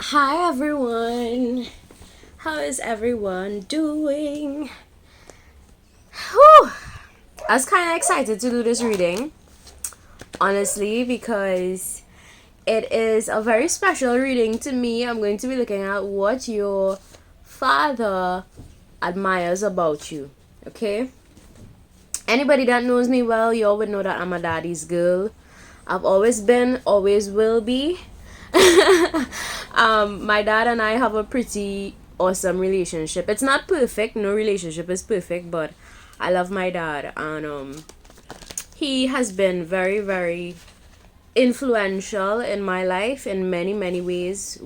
Hi everyone, how is everyone doing? Whew. I was kind of excited to do this reading, honestly, because it is a very special reading to me. I'm going to be looking at what your father admires about you, okay? Anybody that knows me well, you all would know that I'm a daddy's girl. I've always been, always will be. My dad and I have a pretty awesome relationship. It's not perfect, no relationship is perfect, but I love my dad, and he has been very, very influential in my life in many, many ways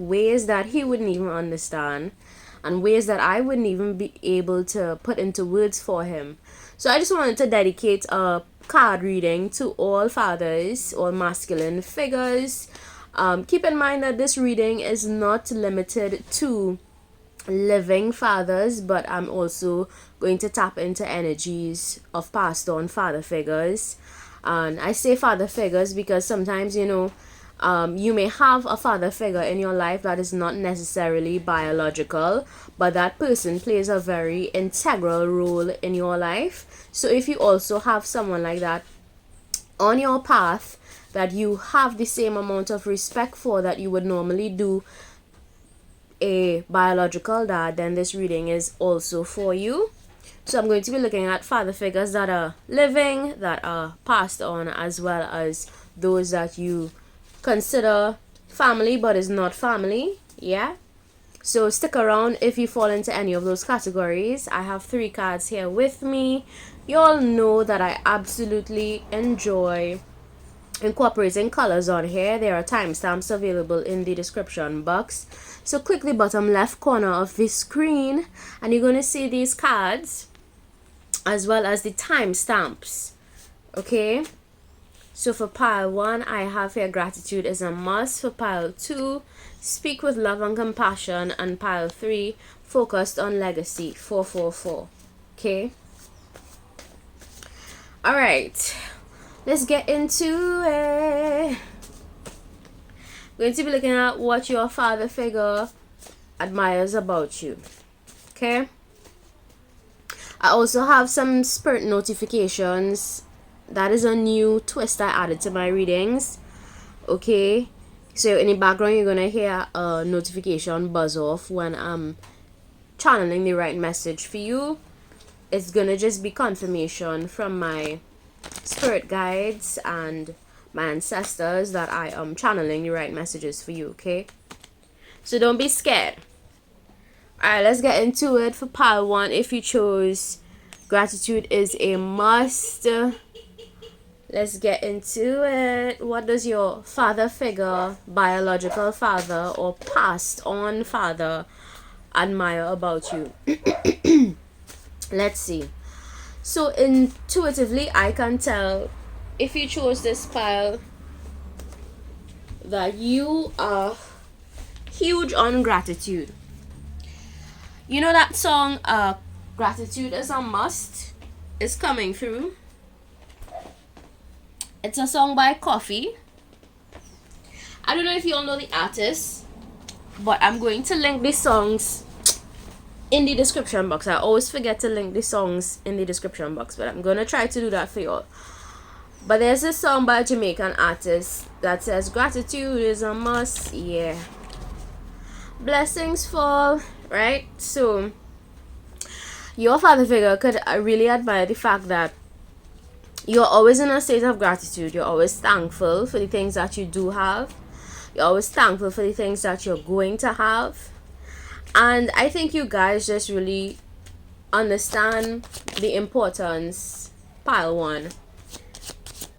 that he wouldn't even understand, and ways that I wouldn't even be able to put into words for him. So I just wanted to dedicate a card reading to all fathers, all masculine figures. Keep in mind that this reading is not limited to living fathers, but I'm also going to tap into energies of passed on father figures. And I say father figures because sometimes, you may have a father figure in your life that is not necessarily biological, but that person plays a very integral role in your life. So if you also have someone like that on your path that you have the same amount of respect for that you would normally do a biological dad, then this reading is also for you. So I'm going to be looking at father figures that are living, that are passed on, as well as those that you consider family but is not family. Yeah. So stick around if you fall into any of those categories. I have 3 cards here with me. You all know that I absolutely enjoy incorporating colors on here. There are timestamps available in the description box. So click the bottom left corner of the screen and you're going to see these cards as well as the timestamps. Okay? So for pile 1, I have here gratitude is a must. For pile 2, speak with love and compassion. And pile 3, focused on legacy, 444. Okay? Alright. Let's get into it. We're going to be looking at what your father figure admires about you. Okay? I also have some spirit notifications. That is a new twist I added to my readings. Okay? So in the background, you're going to hear a notification buzz off when I'm channeling the right message for you. It's going to just be confirmation from my spirit guides and my ancestors that I am channeling the right messages for you, okay? So don't be scared. Alright, let's get into it. For pile 1, if you chose gratitude is a must, let's get into it. What does your father figure, biological father or passed on father, admire about you? Let's see. So intuitively, I can tell if you chose this pile that you are huge on gratitude. You know that song, Gratitude is a Must, is coming through. It's a song by Coffee. I don't know if you all know the artist, but I'm going to link the songs in the description box. I always forget to link the songs in the description box, but I'm gonna try to do that for y'all. But there's a song by a Jamaican artist that says gratitude is a must. Yeah, blessings fall, right? So your father figure could really admire the fact that you're always in a state of gratitude. You're always thankful for the things that you do have. You're always thankful for the things that you're going to have. And I think you guys just really understand the importance, pile 1,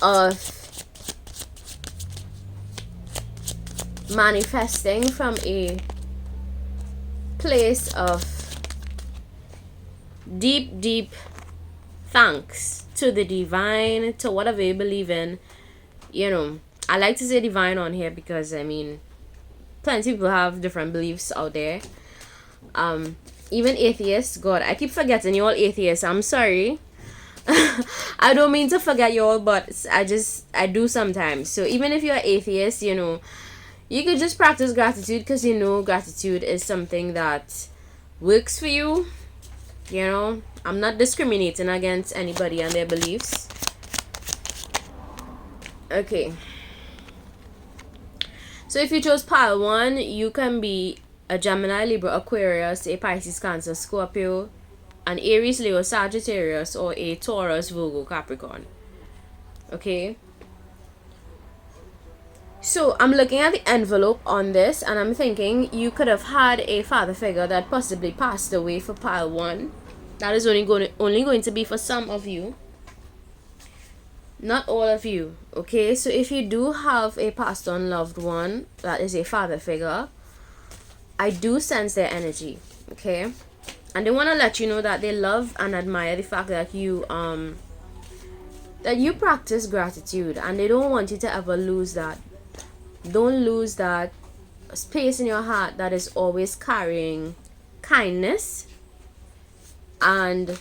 of manifesting from a place of deep, deep thanks to the divine, to whatever you believe in. I like to say divine on here because, plenty of people have different beliefs out there. Even atheists, God, I keep forgetting you all atheists, I'm sorry. I don't mean to forget you all, but I do sometimes. So even if you're atheist, You could just practice gratitude because you know gratitude is something that works for you. You know, I'm not discriminating against anybody and their beliefs. Okay. So if you chose pile 1, you can be a Gemini, Libra, Aquarius, a Pisces, Cancer, Scorpio, an Aries, Leo, Sagittarius, or a Taurus, Virgo, Capricorn. Okay. So I'm looking at the envelope on this and I'm thinking you could have had a father figure that possibly passed away for pile 1. That is only going to be for some of you. Not all of you. Okay, so if you do have a passed on loved one that is a father figure, I do sense their energy. Okay, and they want to let you know that they love and admire the fact that you practice gratitude, and they don't want you to ever lose that. Don't lose that space in your heart that is always carrying kindness and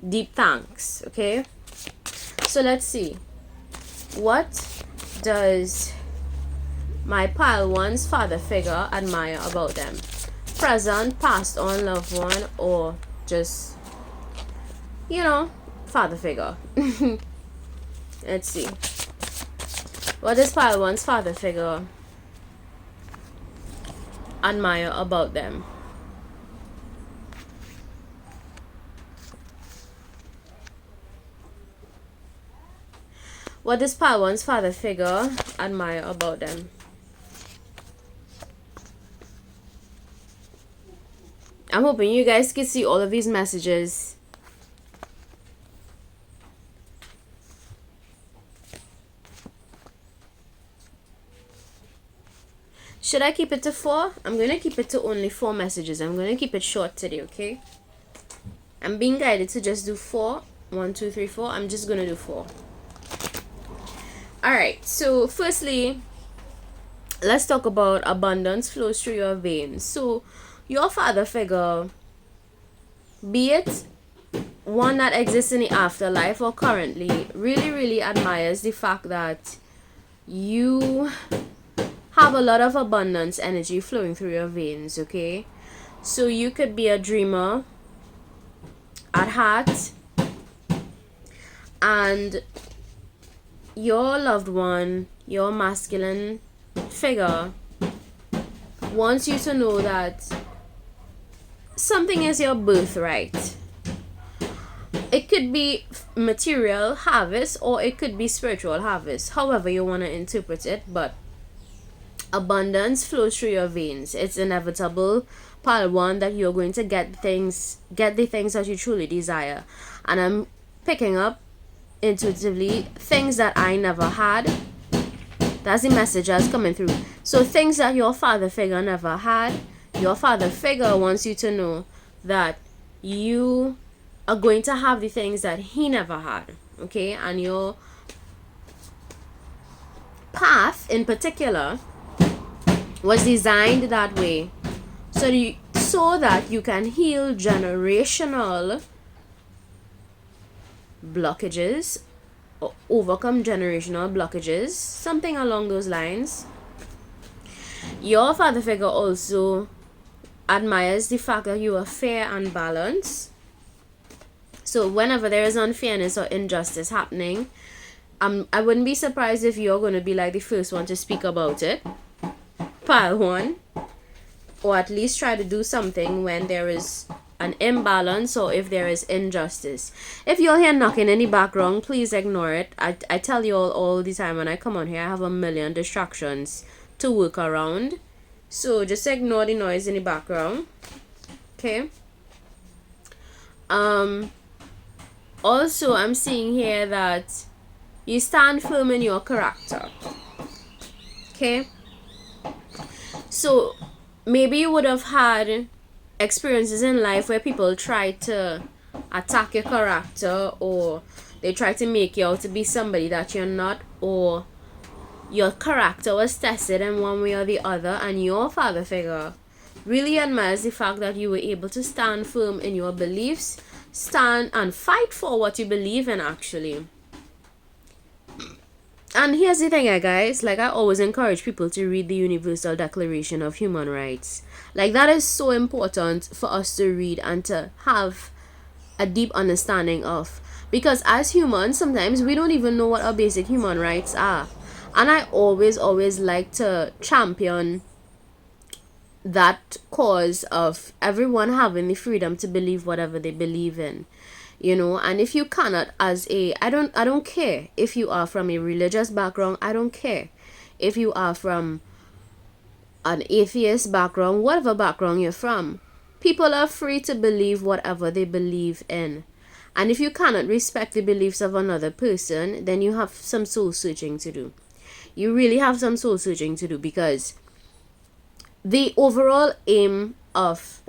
deep thanks. Okay, so let's see, what does my pile 1's father figure admire about them? Present, passed on loved one, or just, you know, father figure. Let's see, what does pile 1's father figure admire about them? What does pile 1's father figure admire about them? I'm hoping you guys can see all of these messages. Should I keep it to 4? I'm going to keep it to only 4 messages. I'm going to keep it short today, okay? I'm being guided to just do 4. 1, 2, 3, 4. I'm just going to do 4. Alright, so firstly, let's talk about abundance flows through your veins. So, your father figure, be it one that exists in the afterlife or currently, really admires the fact that you have a lot of abundance energy flowing through your veins, okay? So you could be a dreamer at heart, and your loved one, your masculine figure, wants you to know that something is your birthright. It could be material harvest or it could be spiritual harvest, however you want to interpret it, but abundance flows through your veins. It's inevitable, pile 1, that you're going to get the things that you truly desire. And I'm picking up intuitively things that I never had. That's the message that's coming through. So things that your father figure never had, your father figure wants you to know that you are going to have the things that he never had. Okay, and your path in particular was designed that way so that you can heal generational blockages or overcome generational blockages, something along those lines. Your father figure also admires the fact that you are fair and balanced. So whenever there is unfairness or injustice happening, I wouldn't be surprised if you're going to be like the first one to speak about it, pile 1, or at least try to do something when there is an imbalance or if there is injustice. If you'll hear knocking in the background, please ignore it. I tell you all the time when I come on here, I have a million distractions to work around, so just ignore the noise in the background, okay? Also, I'm seeing here that you stand firm in your character, okay? So maybe you would have had experiences in life where people try to attack your character, or they try to make you out to be somebody that you're not, or your character was tested in one way or the other, and your father figure really admires the fact that you were able to stand firm in your beliefs, stand and fight for what you believe in actually. And here's the thing, guys, like I always encourage people to read the Universal Declaration of Human Rights. Like that is so important for us to read and to have a deep understanding of, because as humans sometimes we don't even know what our basic human rights are. And I always like to champion that cause of everyone having the freedom to believe whatever they believe in, and if you cannot, as a I don't care if you are from a religious background, I don't care if you are from an atheist background, whatever background you're from, people are free to believe whatever they believe in. And if you cannot respect the beliefs of another person, then you have some soul searching to do. You really have some soul searching to do, because the overall aim of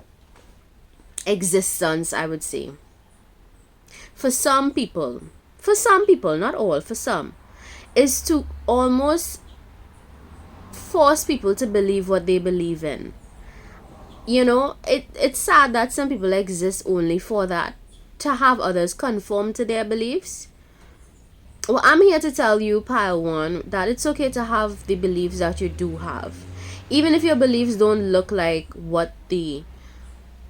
existence, I would say, for some people, not all, for some, is to almost force people to believe what they believe in. It's sad that some people exist only for that, to have others conform to their beliefs. Well, I'm here to tell you, pile one, that it's okay to have the beliefs that you do have, even if your beliefs don't look like what the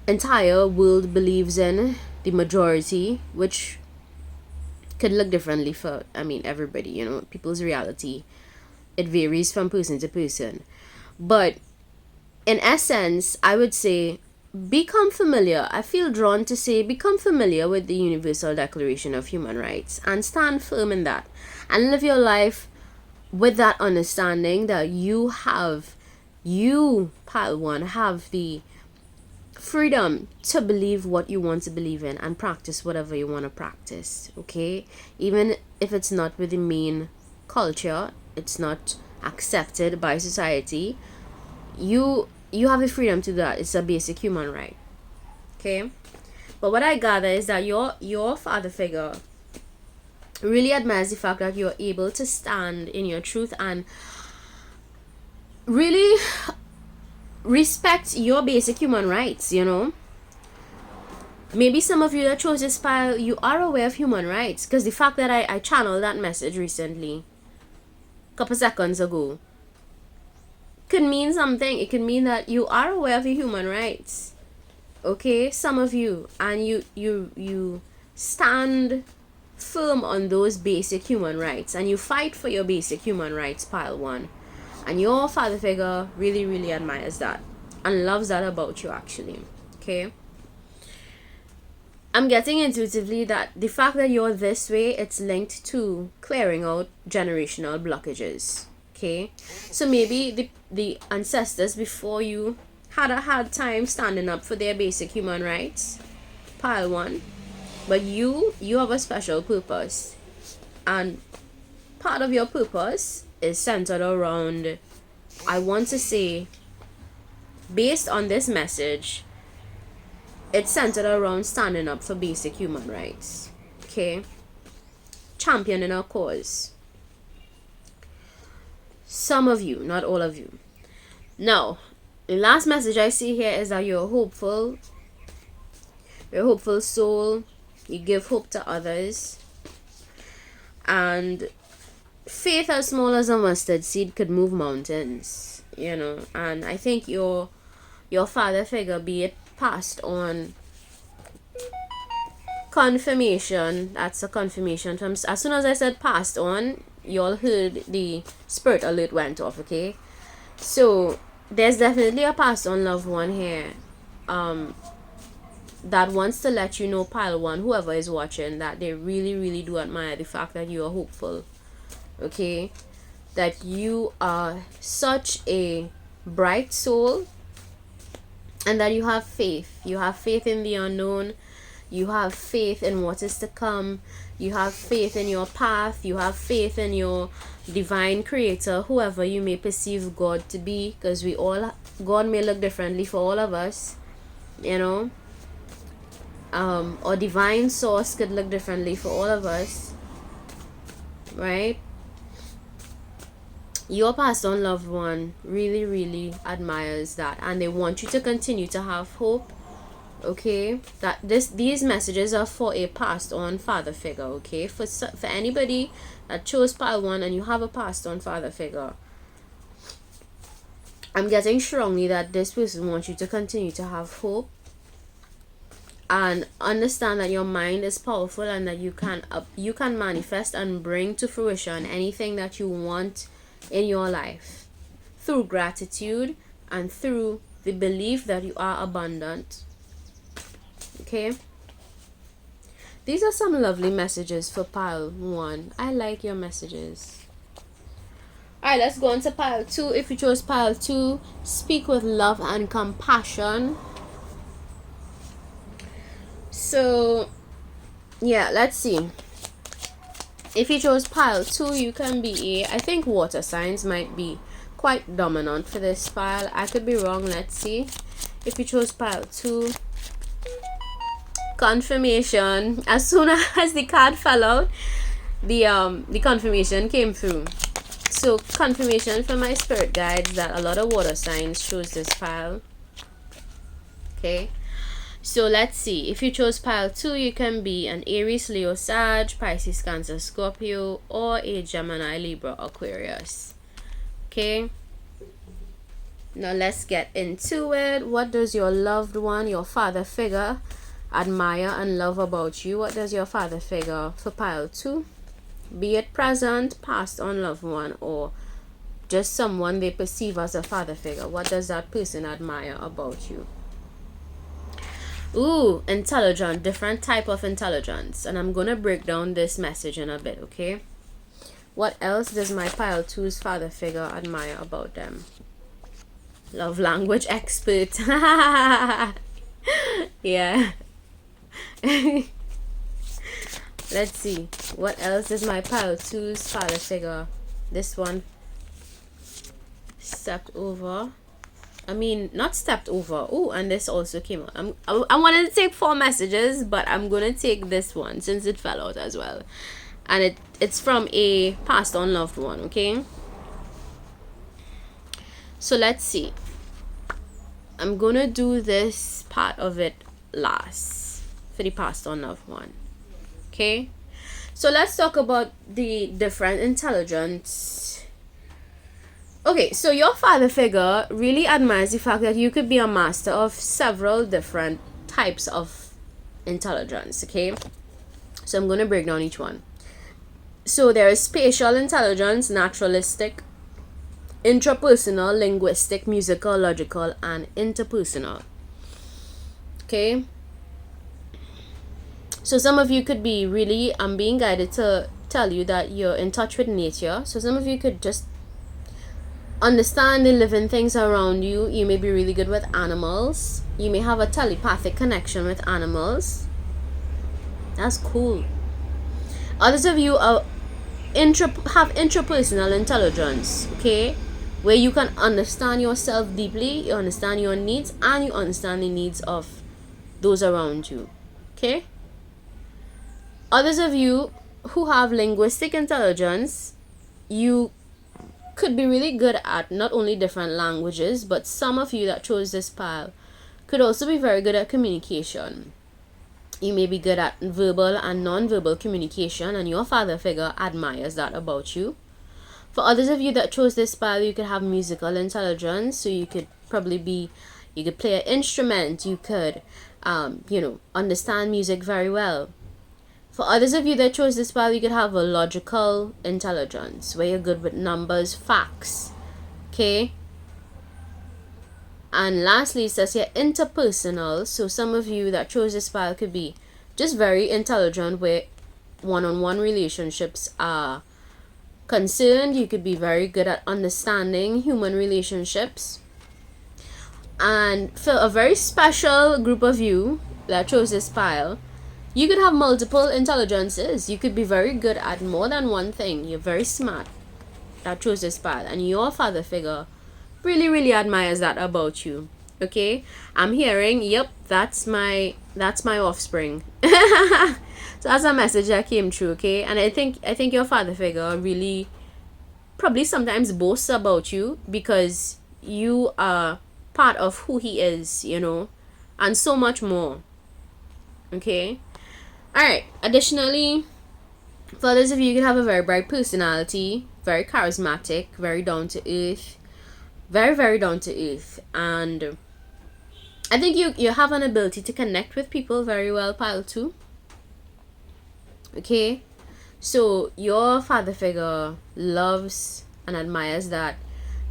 entire world believes in, the majority, which could look differently for everybody. People's reality, it varies from person to person. But in essence, I would say become familiar. I feel drawn to say become familiar with the Universal Declaration of Human Rights and stand firm in that, and live your life with that understanding that you, pile one, have the freedom to believe what you want to believe in and practice whatever you want to practice. Okay, even if it's not with the main culture, it's not accepted by society, you have the freedom to do that. It's a basic human right. Okay, but what I gather is that your father figure really admires the fact that you're able to stand in your truth and really respect your basic human rights. Maybe some of you that chose this pile, you are aware of human rights, because the fact that I channeled that message recently, a couple seconds ago, could mean something. It could mean that you are aware of your human rights. Okay, some of you, and you stand firm on those basic human rights, and you fight for your basic human rights, pile one. And your father figure really admires that and loves that about you, actually. Okay, I'm getting intuitively that the fact that you're this way, it's linked to clearing out generational blockages. Okay, so maybe the ancestors before you had a hard time standing up for their basic human rights, pile one, but you have a special purpose, and part of your purpose is centered around, I want to say, based on this message, it's centered around standing up for basic human rights. Okay, championing our cause. Some of you, not all of you. Now, the last message I see here is that you're hopeful. You're a hopeful soul. You give hope to others. And faith as small as a mustard seed could move mountains. And I think your father figure, be it passed on confirmation, that's a confirmation from, as soon as I said passed on, you all heard the spirit alert went off. Okay, so there's definitely a passed on loved one here that wants to let you know, pile one, whoever is watching, that they really do admire the fact that you are hopeful. Okay, that you are such a bright soul, and that you have faith. You have faith in the unknown. You have faith in what is to come. You have faith in your path. You have faith in your divine creator, whoever you may perceive God to be, because God may look differently for all of us, or divine source could look differently for all of us, right? Your passed on loved one really admires that, and they want you to continue to have hope okay, that these messages are for a passed on father figure. Okay, for anybody that chose pile 1 and you have a passed on father figure, I'm getting strongly that this person wants you to continue to have hope and understand that your mind is powerful and that you can manifest and bring to fruition anything that you want in your life through gratitude and through the belief that you are abundant. Okay, these are some lovely messages for pile 1. I like your messages. Alright, let's go on to pile 2. If you chose pile 2, speak with love and compassion. So, yeah, let's see. If you chose pile 2, you can be I think water signs might be quite dominant for this pile. I could be wrong. Let's see. If you chose pile 2, confirmation. As soon as the card fell out, the confirmation came through. So confirmation from my spirit guides that a lot of water signs chose this pile. Okay, so let's see. If you chose pile 2, you can be an Aries, Leo, Sag, Pisces, Cancer, Scorpio, or a Gemini, Libra, Aquarius. Okay, now let's get into it. What does your loved one, your father figure, admire and love about you? What does your father figure for pile 2? Be it present, past, on loved one, or just someone they perceive as a father figure. What does that person admire about you? Ooh, intelligent, different type of intelligence. And I'm gonna break down this message in a bit, okay? What else does my pile 2's father figure admire about them? Love language expert. Yeah. Let's see. What else does my pile 2's father figure? This one stepped over. I mean, not stepped over. Oh, and this also came out. I wanted to take 4 messages, but I'm gonna take this one since it fell out as well. And it's from a passed on loved one, okay? So let's see. I'm gonna do this part of it last for the passed on loved one. Okay, so let's talk about the different intelligence. Okay, so your father figure really admires the fact that you could be a master of several different types of intelligence. Okay, so I'm going to break down each one. So there is spatial intelligence, naturalistic, intrapersonal, linguistic, musical, logical, and interpersonal. Okay, so some of you could be really, I'm being guided to tell you that you're in touch with nature. So some of you could just understand the living things around you. You may be really good with animals. You may have a telepathic connection with animals. That's cool. Others of you are have intrapersonal intelligence, okay? Where you can understand yourself deeply, you understand your needs, and you understand the needs of those around you, okay? Others of you who have linguistic intelligence, you could be really good at not only different languages, but some of you that chose this pile could also be very good at communication. You may be good at verbal and non-verbal communication, and your father figure admires that about you. For others of you that chose this pile, you could have musical intelligence, so you could probably you could play an instrument, you could understand music very well. For others of you that chose this pile, you could have a logical intelligence, where you're good with numbers, facts, okay? And lastly, it says here interpersonal. So some of you that chose this pile could be just very intelligent where one-on-one relationships are concerned. You could be very good at understanding human relationships. And for a very special group of you that chose this pile, you could have multiple intelligences. You could be very good at more than one thing. You're very smart that chose this pile, and your father figure really admires that about you, okay? I'm hearing, yep, that's my offspring. So that's a message that came through, okay? And I think your father figure really probably sometimes boasts about you because you are part of who he is, and so much more. Okay. Alright, additionally, for those of you, you can have a very bright personality, very charismatic, very down to earth, very, very down to earth. And I think you have an ability to connect with people very well, pile 2. Okay. So your father figure loves and admires that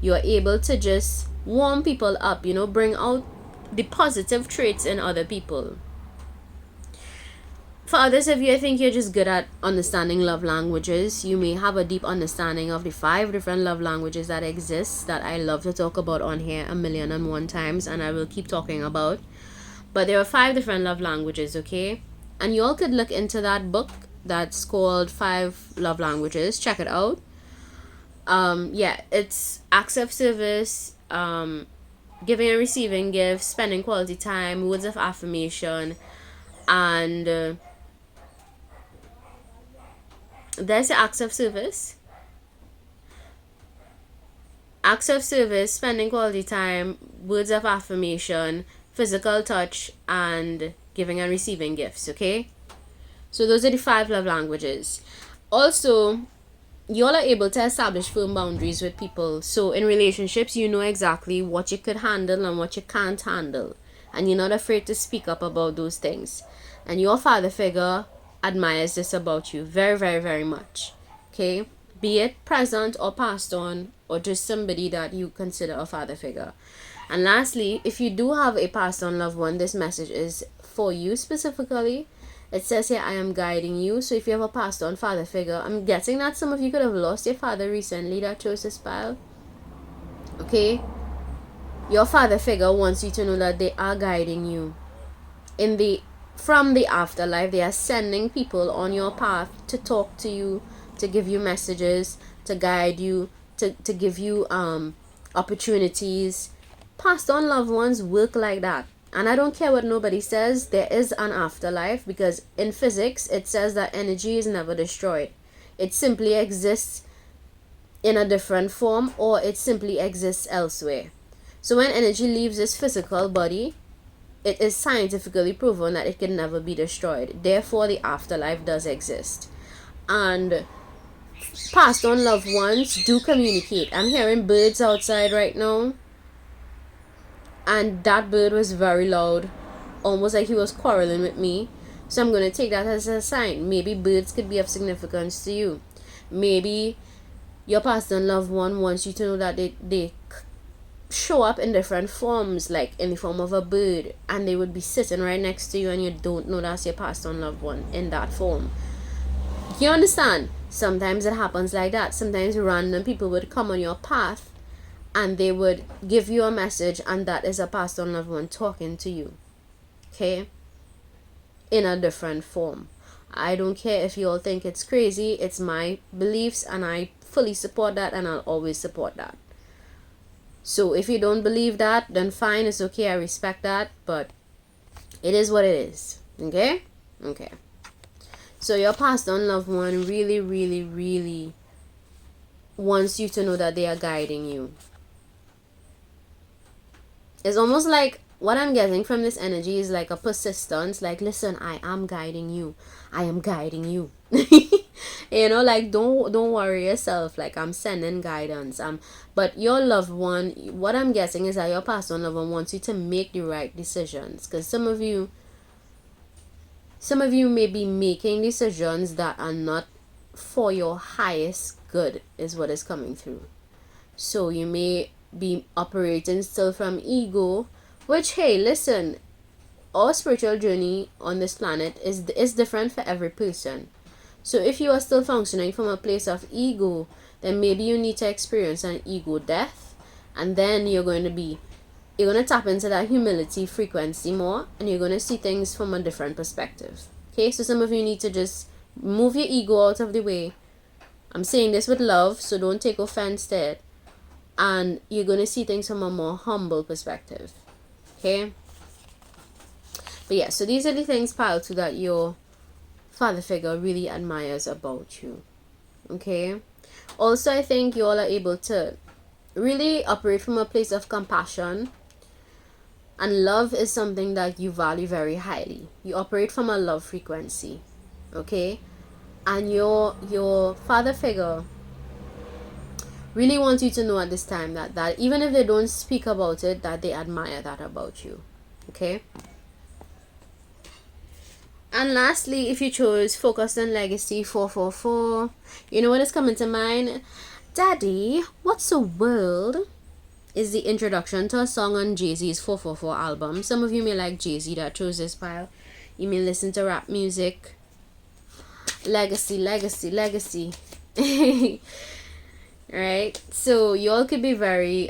you're able to just warm people up, bring out the positive traits in other people. For others of you, I think you're just good at understanding love languages. You may have a deep understanding of the 5 different love languages that exist that I love to talk about on here 1,000,001 times, and I will keep talking about. But there are 5 different love languages, okay? And you all could look into that book that's called 5 Love Languages. Check it out. Yeah, it's acts of service, giving and receiving gifts, spending quality time, words of affirmation, and there's the acts of service. Acts of service, spending quality time, words of affirmation, physical touch, and giving and receiving gifts, okay? So those are the 5 love languages. Also, you all are able to establish firm boundaries with people. So in relationships, you know exactly what you could handle and what you can't handle. And you're not afraid to speak up about those things. And your father figure admires this about you very, very, very much. Okay? Be it present or passed on, or just somebody that you consider a father figure. And lastly, if you do have a passed on loved one, this message is for you specifically. It says here, I am guiding you. So if you have a passed on father figure, I'm guessing that some of you could have lost your father recently that chose this pile. Okay? Your father figure wants you to know that they are guiding you. From the afterlife, they are sending people on your path to talk to you, to give you messages, to guide you, to give you opportunities. Passed on loved ones work like that. And I don't care what nobody says, there is an afterlife, because in physics it says that energy is never destroyed. It simply exists in a different form, or it simply exists elsewhere. So when energy leaves this physical body, it is scientifically proven that it can never be destroyed. Therefore, the afterlife does exist. And passed on loved ones do communicate. I'm hearing birds outside right now. And that bird was very loud, almost like he was quarreling with me. So I'm going to take that as a sign. Maybe birds could be of significance to you. Maybe your passed on loved one wants you to know that they show up in different forms, like in the form of a bird, and they would be sitting right next to you, and you don't know that's your passed on loved one in that form. You understand? Sometimes it happens like that. Sometimes random people would come on your path, and they would give you a message, and that is a passed on loved one talking to you. Okay? In a different form. I don't care if you all think it's crazy. It's my beliefs, and I fully support that, and I'll always support that. So if you don't believe that, then fine, it's okay, I respect that, but it is what it is. Okay? Okay. So your passed on loved one really, really, really wants you to know that they are guiding you. It's almost like what I'm getting from this energy is like a persistence, like, listen, I am guiding you. I am guiding you. Like, don't worry yourself, like, I'm sending guidance. But your loved one, what I'm guessing is that your passed on loved one wants you to make the right decisions, because some of you may be making decisions that are not for your highest good, is what is coming through. So you may be operating still from ego, which, hey, listen, our spiritual journey on this planet is different for every person. So if you are still functioning from a place of ego, then maybe you need to experience an ego death, and then you're going to tap into that humility frequency more, and you're going to see things from a different perspective. Okay, so some of you need to just move your ego out of the way. I'm saying this with love, so don't take offense to it. And you're going to see things from a more humble perspective. Okay? But yeah, so these are the things, pile 2, that your father figure really admires about you. Okay? Also, I think you all are able to really operate from a place of compassion. And love is something that you value very highly. You operate from a love frequency. Okay? And your father figure really wants you to know at this time that even if they don't speak about it, that they admire that about you. Okay? And lastly, if you chose focused on legacy 444, you know what is coming to mind? Daddy, What's a World is the introduction to a song on Jay-Z's 444 album. Some of you may like Jay-Z that chose this pile. You may listen to rap music. Legacy, legacy, legacy. Right? So you all could be very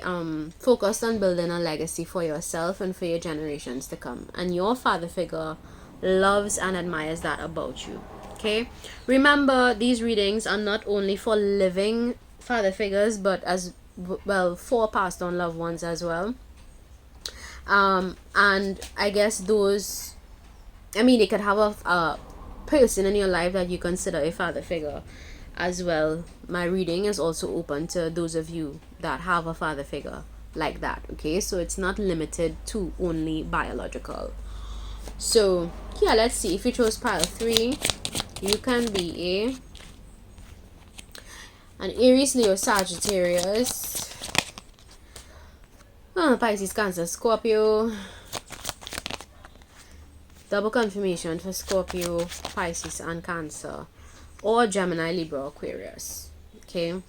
focused on building a legacy for yourself and for your generations to come. And your father figure loves and admires that about you. Okay? Remember, these readings are not only for living father figures, but as well for passed on loved ones as well. And I guess those, I mean, you could have a person in your life that you consider a father figure as well. My reading is also open to those of you that have a father figure like that. Okay, so it's not limited to only biological. So yeah, let's see. If you chose pile 3, you can be an Aries, Leo, Sagittarius, Pisces, Cancer, Scorpio. Double confirmation for Scorpio, Pisces, and Cancer, or Gemini, Libra, Aquarius. Okay.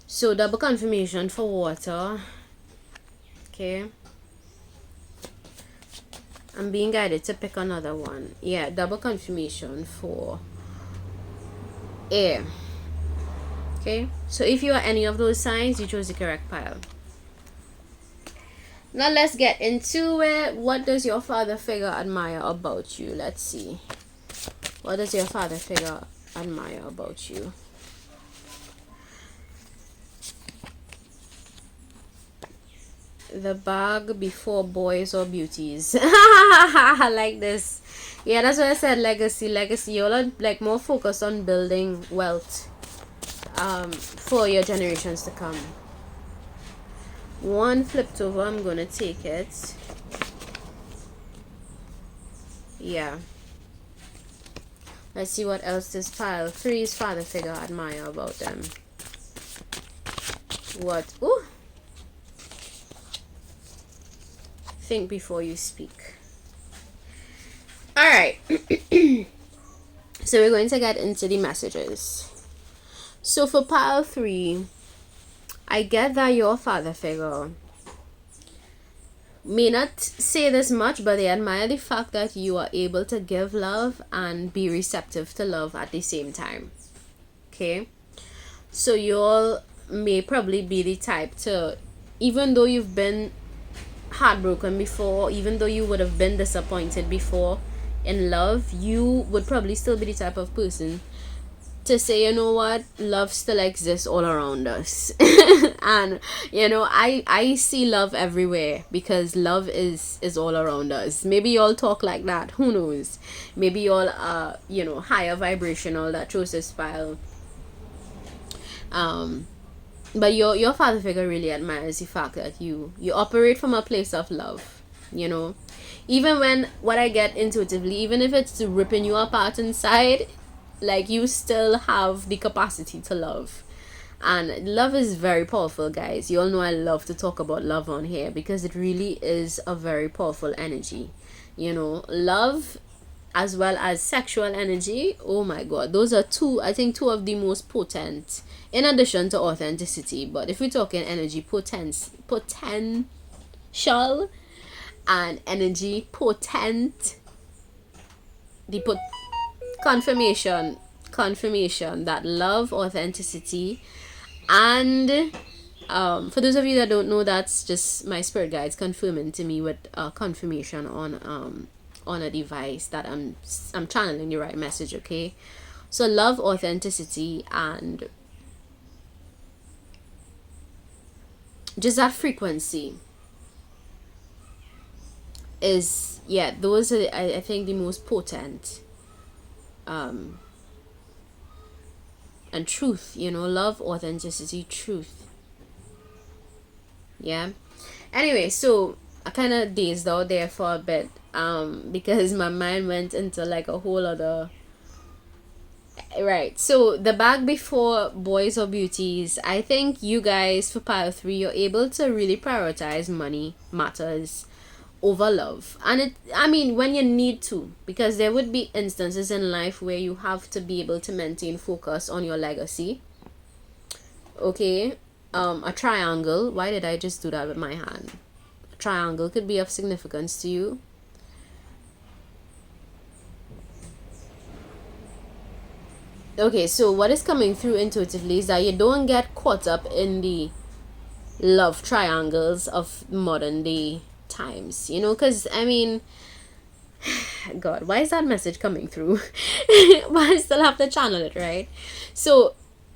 So double confirmation for water. Okay. I'm being guided to pick another one. Yeah, double confirmation for air. Okay. So if you are any of those signs, you chose the correct pile. Now let's get into it. What does your father figure admire about you? Let's see. What does your father figure admire about you? The bag before boys or beauties. I like this. Yeah, that's what I said. Legacy, legacy. You're like more focused on building wealth for your generations to come. One flipped over, I'm gonna take it. Yeah. Let's see what else this pile 3's father figure admire about them. What? Ooh. Think before you speak. Alright. So we're going to get into the messages. So for pile 3, I get that your father figure may not say this much, but they admire the fact that you are able to give love and be receptive to love at the same time. Okay? So you all may probably be the type to, even though you've been heartbroken before, even though you would have been disappointed before in love, you would probably still be the type of person to say, you know what, love still exists all around us. And you know, I see love everywhere because love is all around us. Maybe you all talk like that, who knows? Maybe you all are, you know, higher vibrational, that chose this file. But your father figure really admires the fact that you operate from a place of love, you know. Even when, what I get intuitively, even if it's ripping you apart inside, like, you still have the capacity to love. And love is very powerful, guys. You all know I love to talk about love on here because it really is a very powerful energy. You know, love as well as sexual energy, oh my god, those are two of the most potent, in addition to authenticity. But if we're talking energy potential and energy potent, the confirmation that love, authenticity, and for those of you that don't know, that's just my spirit guides confirming to me with confirmation on a device that I'm channeling the right message. Okay, so love, authenticity, and just that frequency is, yeah, those are I think the most potent. And truth, you know, love, authenticity, truth. Yeah. Anyway, so I kind of dazed out there for a bit, because my mind went into like a whole other. Right, so the bag before boys or beauties, I think you guys for pile 3, you're able to really prioritize money matters over love. And I mean, when you need to, because there would be instances in life where you have to be able to maintain focus on your legacy. Okay, a triangle, why did I just do that with my hand? A triangle could be of significance to you. Okay, so what is coming through intuitively is that you don't get caught up in the love triangles of modern day times, you know, because I mean, God, why is that message coming through? But I still have to channel it, right? So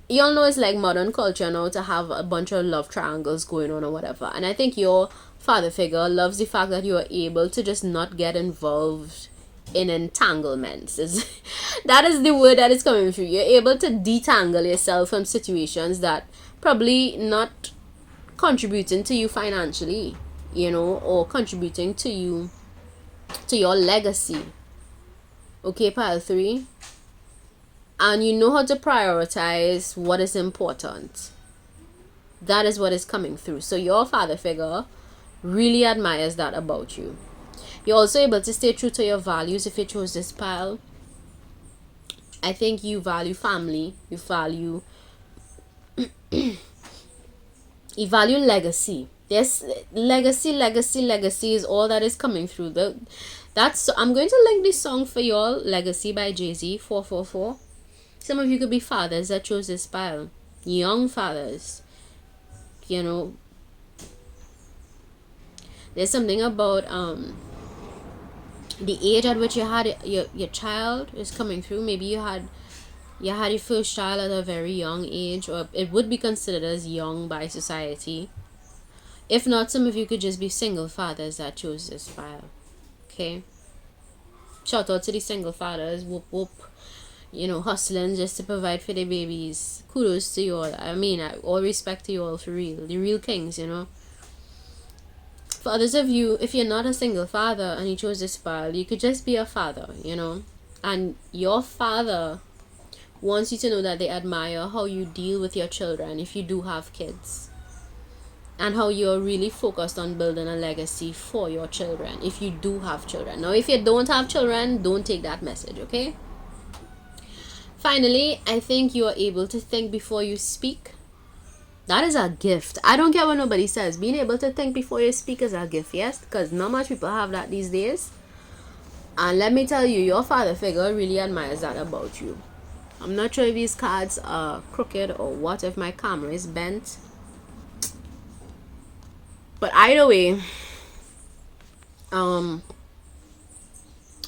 you all know it's like modern culture now to have a bunch of love triangles going on or whatever, and I think your father figure loves the fact that you are able to just not get involved in entanglements. That is the word that is coming through. You're able to detangle yourself from situations that probably not contributing to you financially, you know, or contributing to you, to your legacy. Okay, pile 3. And you know how to prioritize what is important. That is what is coming through. So your father figure really admires that about you. You're also able to stay true to your values if you chose this pile. I think you value family, you value legacy. Yes, legacy is all that is coming through. That's I'm going to link this song for y'all, Legacy by Jay-Z, 444. Some of you could be fathers that chose this pile. Young fathers. You know, there's something about the age at which you had your child is coming through. Maybe you had your first child at a very young age, or it would be considered as young by society. If not, some of you could just be single fathers that chose this file. Okay, shout out to the single fathers. Whoop whoop, you know, hustling just to provide for their babies. Kudos to you all. I mean, all respect to you all, for real, the real kings, you know. For others of you, if you're not a single father and you chose this file, you could just be a father, you know, and your father wants you to know that they admire how you deal with your children if you do have kids, and how you're really focused on building a legacy for your children if you do have children. Now, if you don't have children, don't take that message, okay? Finally, I think you are able to think before you speak. That is a gift. I don't care what nobody says. Being able to think before you speak is a gift, yes? Because not much people have that these days. And let me tell you, your father figure really admires that about you. I'm not sure if these cards are crooked or what, if my camera is bent. But either way,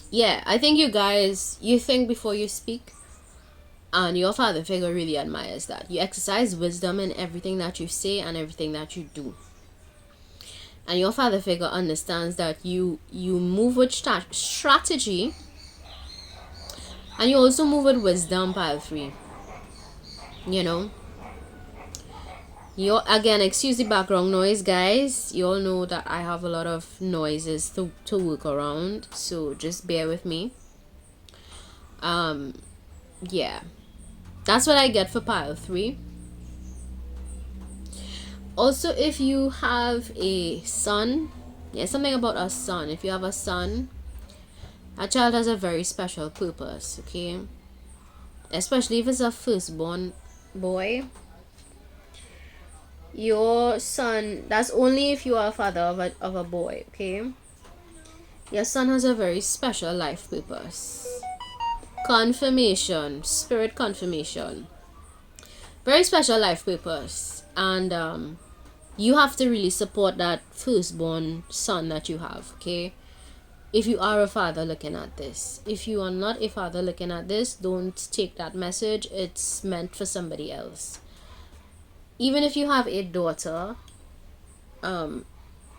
yeah, I think you guys, you think before you speak. And your father figure really admires that. You exercise wisdom in everything that you say and everything that you do. And your father figure understands that you move with strategy. And you also move with wisdom, pile 3. You know. Again, excuse the background noise, guys. You all know that I have a lot of noises to work around. So just bear with me. Yeah. That's what I get for pile 3. Also, if you have a son, yeah, something about a son. If you have a son, a child has a very special purpose, okay? Especially if it's a firstborn boy. Your son, that's only if you are a father of a boy, okay? Your son has a very special life purpose. Confirmation, spirit confirmation, very special life purpose, and you have to really support that firstborn son that you have, okay? If you are a father looking at this, if you are not a father looking at this, don't take that message. It's meant for somebody else. Even if you have a daughter,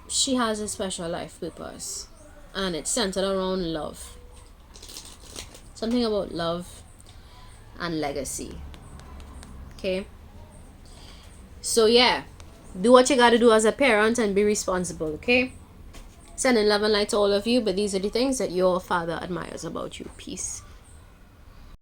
she has a special life purpose, and it's centered around love. Something about love and legacy. Okay. So yeah, do what you gotta do as a parent and be responsible, okay? Sending love and light to all of you, but these are the things that your father admires about you. Peace.